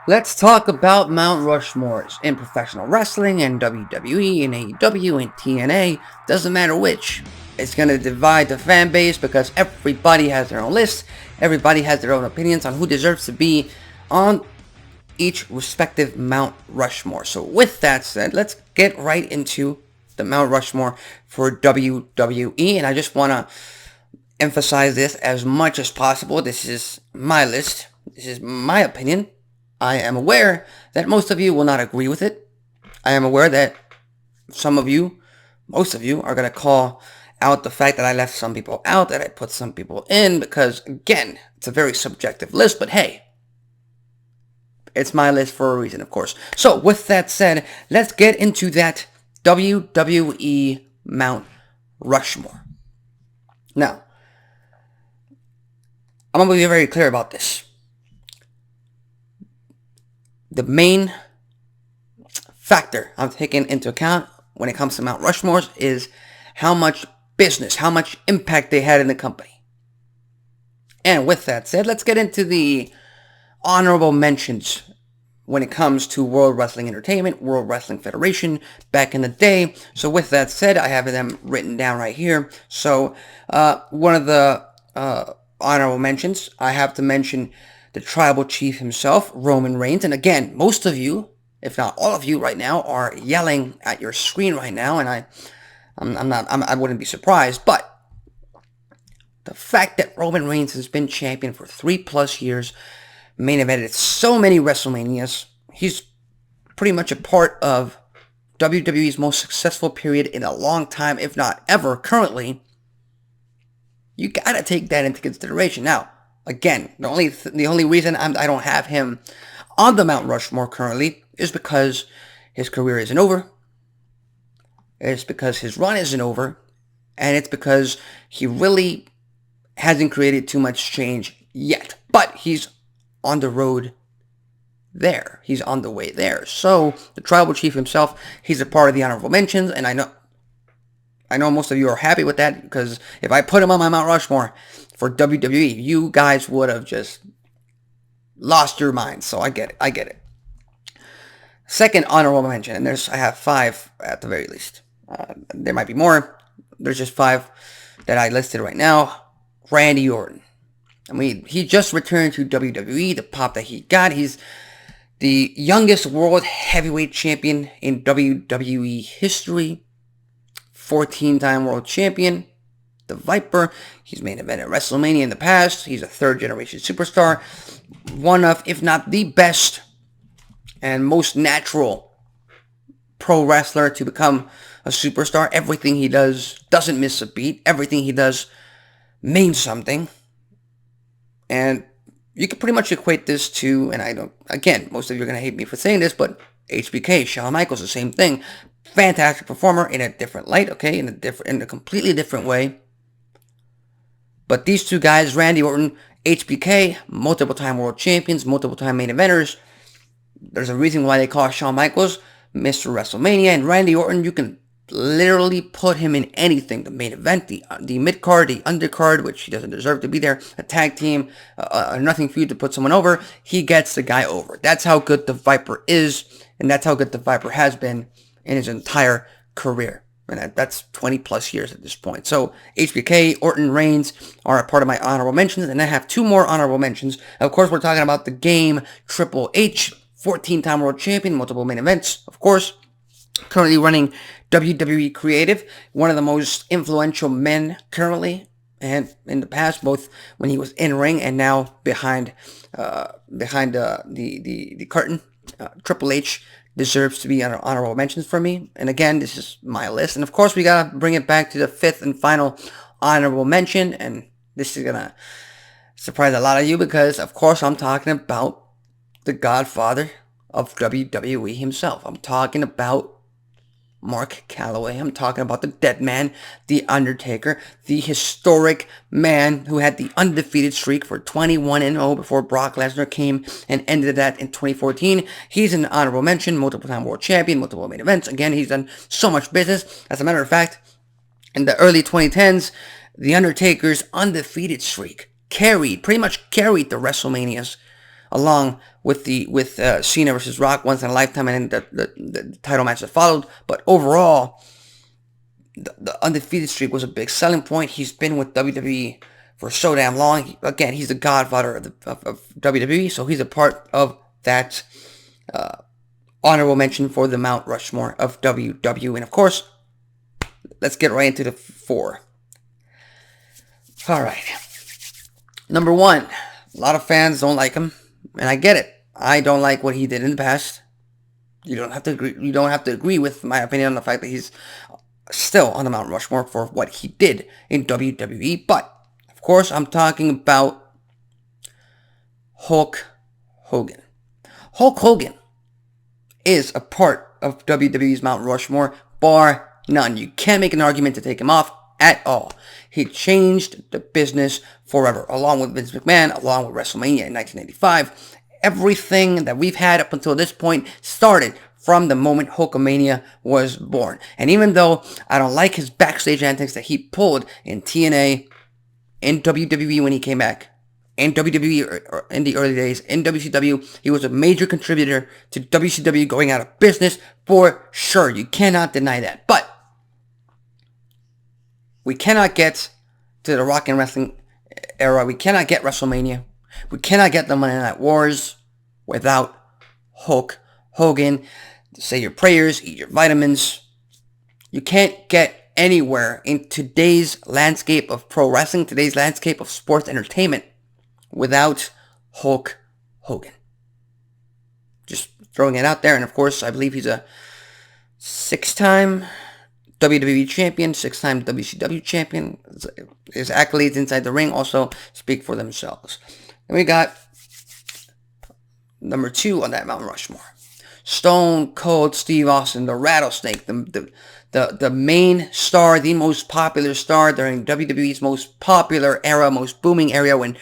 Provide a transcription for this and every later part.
Let's talk about Mount Rushmores in professional wrestling and WWE and AEW and TNA. Doesn't matter which. It's going to divide the fan base because everybody has their own list. Everybody has their own opinions on who deserves to be on each respective Mount Rushmore. So with that said, let's get right into the Mount Rushmore for WWE. And I just want to emphasize this as much as possible. This is my list. This is my opinion. I am aware that most of you will not agree with it. I am aware that some of you, most of you, are going to call out the fact that I left some people out, that I put some people in, because, again, it's a very subjective list, but hey, it's my list for a reason, of course. So, with that said, let's get into that WWE Mount Rushmore. Now, I'm going to be very clear about this. The main factor I'm taking into account when it comes to Mount Rushmores is how much business, how much impact they had in the company. And with that said, let's get into the honorable mentions when it comes to World Wrestling Entertainment, World Wrestling Federation back in the day. So with that said, I have them written down right here. So one of the honorable mentions, I have to mention the tribal chief himself, Roman Reigns. And again, most of you, if not all of you right now, are yelling at your screen right now, and I wouldn't be surprised. But the fact that Roman Reigns has been champion for 3+ years, main evented so many WrestleManias, he's pretty much a part of WWE's most successful period in a long time, if not ever currently. You gotta take that into consideration. Now, again, the only reason I don't have him on the Mount Rushmore currently is because his career isn't over. It's because his run isn't over. And it's because he really hasn't created too much change yet. But he's on the road there. He's on the way there. So, the tribal chief himself, he's a part of the honorable mentions. And I know most of you are happy with that, because if I put him on my Mount Rushmore for WWE, you guys would have just lost your minds. So I get it. Second honorable mention, and I have 5 at the very least. There might be more. There's just 5 that I listed right now. Randy Orton. I mean, he just returned to WWE, the pop that he got. He's the youngest world heavyweight champion in WWE history. 14-time world champion. The Viper. He's main evented at WrestleMania in the past. He's a third-generation superstar. One of, if not the best and most natural pro wrestler to become a superstar. Everything he does doesn't miss a beat. Everything he does means something. And you can pretty much equate this to, and I don't, again, most of you are going to hate me for saying this, but HBK, Shawn Michaels, the same thing. Fantastic performer in a different light, okay, in a completely different way. But these two guys, Randy Orton, HBK, multiple-time world champions, multiple-time main eventers. There's a reason why they call Shawn Michaels Mr. WrestleMania, and Randy Orton, you can literally put him in anything. The main event, the mid-card, the undercard, which he doesn't deserve to be there, a tag team, nothing for you to put someone over. He gets the guy over. That's how good the Viper is, and that's how good the Viper has been in his entire career. And that's 20+ years at this point. So HBK, Orton, Reigns are a part of my honorable mentions. And I have 2 more honorable mentions. Of course, we're talking about the game Triple H, 14-time world champion, multiple main events, of course. Currently running WWE Creative, one of the most influential men currently and in the past, both when he was in ring and now behind the curtain. Triple H deserves to be on honorable mentions for me. And again, this is my list. And of course, we gotta bring it back to the 5th and final honorable mention. And this is gonna surprise a lot of you because, of course, I'm talking about the godfather of WWE himself. I'm talking about Mark Calloway. I'm talking about the dead man, The Undertaker, the historic man who had the undefeated streak for 21-0 before Brock Lesnar came and ended that in 2014. He's an honorable mention, multiple-time world champion, multiple main events. Again, he's done so much business. As a matter of fact, in the early 2010s, The Undertaker's undefeated streak pretty much carried the WrestleManias along with Cena versus Rock Once in a Lifetime, and then the title match that followed. But overall, the undefeated streak was a big selling point. He's been with WWE for so damn long. Again, he's the godfather of WWE, so he's a part of that honorable mention for the Mount Rushmore of WWE. And of course, let's get right into the 4. All right. Number 1, a lot of fans don't like him, and I get it. I don't like what he did in the past. You don't have to agree. You don't have to agree with my opinion on the fact that he's still on the Mount Rushmore for what he did in WWE. But of course, I'm talking about Hulk Hogan. Hulk Hogan is a part of WWE's Mount Rushmore, bar none. You can't make an argument to take him off at all. He changed the business forever, along with Vince McMahon, along with WrestleMania in 1985. Everything that we've had up until this point started from the moment Hulkamania was born. And even though I don't like his backstage antics that he pulled in TNA, in WWE when he came back, in WWE in the early days, in WCW, he was a major contributor to WCW going out of business for sure. You cannot deny that. But we cannot get to the Rock and Wrestling era. We cannot get WrestleMania. We cannot get the Monday Night Wars without Hulk Hogan. Say your prayers, eat your vitamins. You can't get anywhere in today's landscape of pro wrestling, today's landscape of sports entertainment, without Hulk Hogan. Just throwing it out there. And of course, I believe he's a 6-time WWE champion, 6-time WCW champion. His accolades inside the ring also speak for themselves. And we got number 2 on that Mount Rushmore. Stone Cold Steve Austin, the Rattlesnake, the main star, the most popular star during WWE's most popular era, most booming era when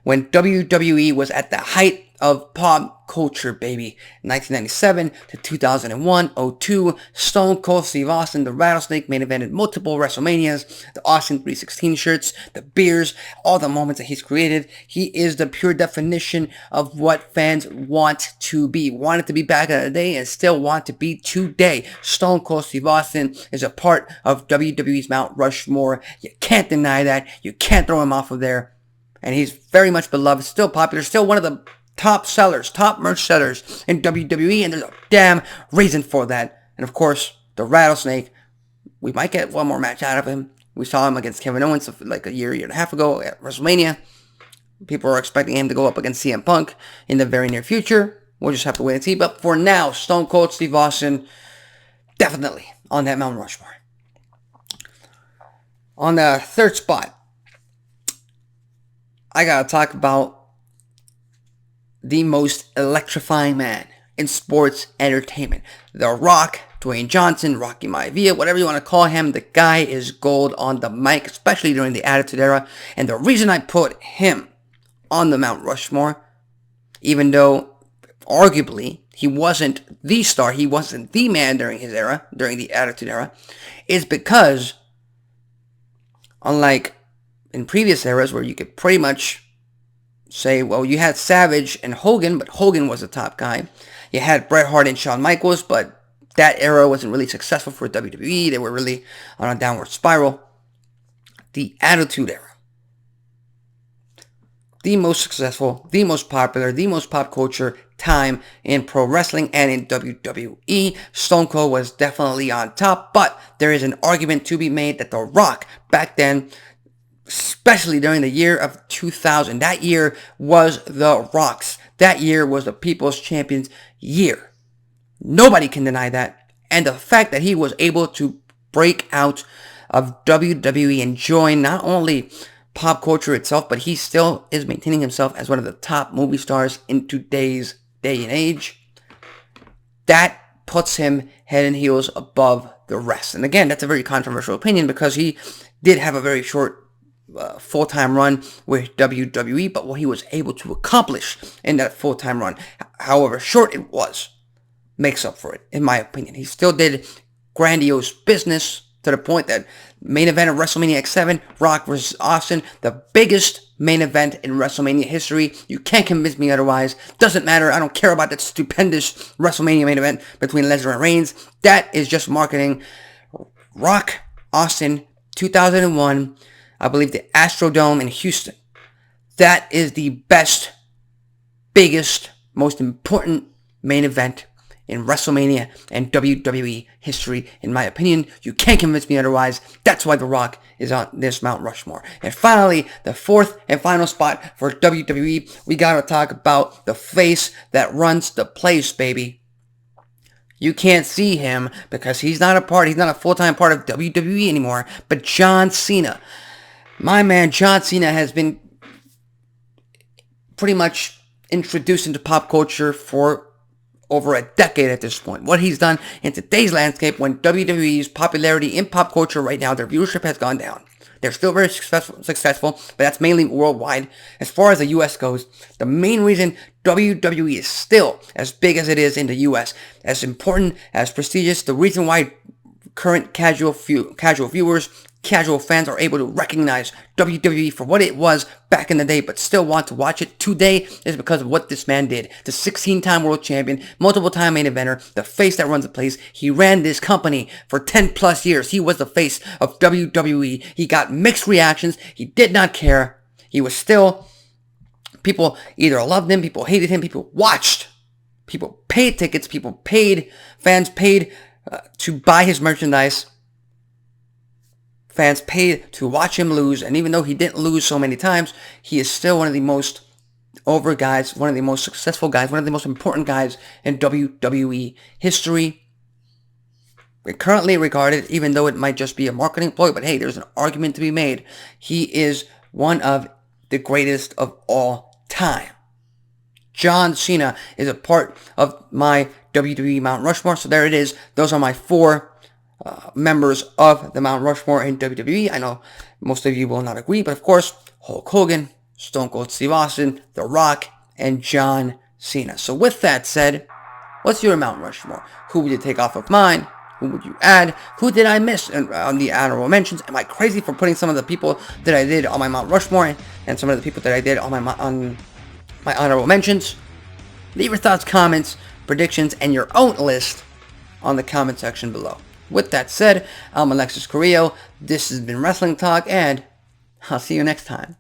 WWE was at the height of pop culture, baby. 1997 to 2001, 02, Stone Cold Steve Austin, the Rattlesnake, main evented multiple WrestleManias, the Austin 316 shirts, the beers, all the moments that he's created. He is the pure definition of what fans want to be. Wanted to be back in the day and still want to be today. Stone Cold Steve Austin is a part of WWE's Mount Rushmore. You can't deny that. You can't throw him off of there. And he's very much beloved, still popular, still one of the top sellers, top merch sellers in WWE, and there's a damn reason for that. And of course, the Rattlesnake, we might get one more match out of him. We saw him against Kevin Owens like a year and a half ago at WrestleMania. People are expecting him to go up against CM Punk in the very near future. We'll just have to wait and see. But for now, Stone Cold Steve Austin, definitely on that Mount Rushmore. On the 3rd spot, I gotta talk about the most electrifying man in sports entertainment. The Rock, Dwayne Johnson, Rocky Maivia, whatever you want to call him, the guy is gold on the mic, especially during the Attitude Era. And the reason I put him on the Mount Rushmore, even though arguably he wasn't the star, he wasn't the man during his era, during the Attitude Era, is because unlike in previous eras where you could pretty much say, well, you had Savage and Hogan, but Hogan was the top guy. You had Bret Hart and Shawn Michaels, but that era wasn't really successful for WWE. They were really on a downward spiral. The Attitude Era, the most successful, the most popular, the most pop culture time in pro wrestling and in WWE. Stone Cold was definitely on top, but there is an argument to be made that The Rock back then, especially during the year of 2000. That year was The Rock's. That year was the People's Champion's year. Nobody can deny that. And the fact that he was able to break out of WWE and join not only pop culture itself, but he still is maintaining himself as one of the top movie stars in today's day and age. That puts him head and heels above the rest. And again, that's a very controversial opinion because he did have a very short full-time run with WWE, but what he was able to accomplish in that full-time run, however short it was, makes up for it, in my opinion. He still did grandiose business To the point that main event of WrestleMania X7, Rock versus Austin, the biggest main event in WrestleMania history. You can't convince me otherwise. Doesn't matter. I don't care about that stupendous WrestleMania main event between Lesnar and Reigns. That is just marketing. Rock, Austin, 2001, I believe the Astrodome in Houston. That is the best, biggest, most important main event in WrestleMania and WWE history, in my opinion. You can't convince me otherwise. That's why The Rock is on this Mount Rushmore. And finally, the fourth and final spot for WWE, we gotta talk about the face that runs the place, baby. You can't see him because he's not a full-time part of WWE anymore, but John Cena. My man John Cena has been pretty much introduced into pop culture for over a decade at this point. What he's done in today's landscape, when WWE's popularity in pop culture right now, their viewership has gone down. They're still very successful, but that's mainly worldwide. As far as the US goes, the main reason WWE is still as big as it is in the US, as important, as prestigious, the reason why current casual viewers, casual fans are able to recognize WWE for what it was back in the day, but still want to watch it today, is because of what this man did. The 16-time world champion, multiple-time main eventer, the face that runs the place. He ran this company for 10 plus years. He was the face of WWE. He got mixed reactions. He did not care. He was still, people either loved him, people hated him, people watched. People paid tickets, fans paid to buy his merchandise. Fans paid to watch him lose, and even though he didn't lose so many times, he is still one of the most over guys, one of the most successful guys, one of the most important guys in WWE history. Currently regarded, even though it might just be a marketing ploy, but hey, there's an argument to be made. He is one of the greatest of all time. John Cena is a part of my WWE Mount Rushmore, so there it is. Those are my four members of the Mount Rushmore in WWE. I know most of you will not agree, but of course, Hulk Hogan, Stone Cold Steve Austin, The Rock, and John Cena. So with that said, what's your Mount Rushmore? Who would you take off of mine? Who would you add? Who did I miss on the honorable mentions? Am I crazy for putting some of the people that I did on my Mount Rushmore and some of the people that I did on my honorable mentions? Leave your thoughts, comments, predictions, and your own list on the comment section below. With that said, I'm Alexis Carrillo. This has been Wrestling Talk, and I'll see you next time.